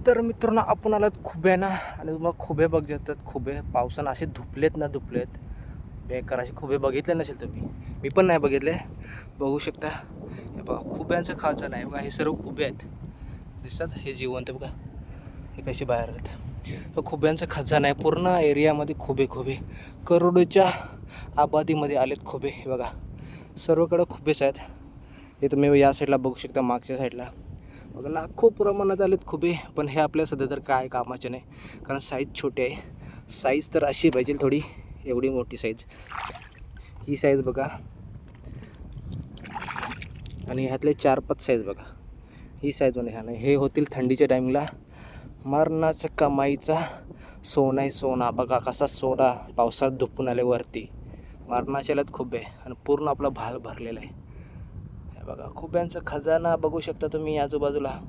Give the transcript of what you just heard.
तर मित्रांनो आपण आलात खुब्याना आणि तुम्हाला खुबे बघतात. खुबे पावसानं असे धुपलेत बेकार असे खुबे बघितले नसेल तुम्ही. मी पण नाही बघितले. बघू शकता हे बघा खुब्यांचं खालचं नाही बघा. हे सर्व खुबे आहेत दिसतात. हे जिवंत बघा हे कसे बाहेर आहेत. खुब्यांचा खजाना आहे पूर्ण एरियामध्ये. खुबे करोडोच्या आबादीमध्ये आलेत खुबे. हे बघा सर्वकडे खुबेच आहेत. हे तुम्ही या साईडला बघू शकता. मागच्या साईडला बघा लाखो प्रमाणात आलेत खुबे. पण हे आपल्या सध्या तर काय कामाचे नाही कारण साईज छोटी आहे. साईज तर अशी पाहिजे थोडी. एवढी मोठी साईज. ही साईज बघा आणि ह्यातले 4-5 साईज बघा. ही साईज म्हणजे ह्या नाही. हे होतील थंडीच्या टायमिंगला. मरणाचा कमाईचा सोना आहे सोना. बघा कसा सोना पावसात धुपून आले वरती. मरणाच्यालाच खुबे आणि पूर्ण आपला भाल भरलेला आहे. हे बघा खुब्यांचा खजाना बघू शकता तुम्ही आजूबाजूला.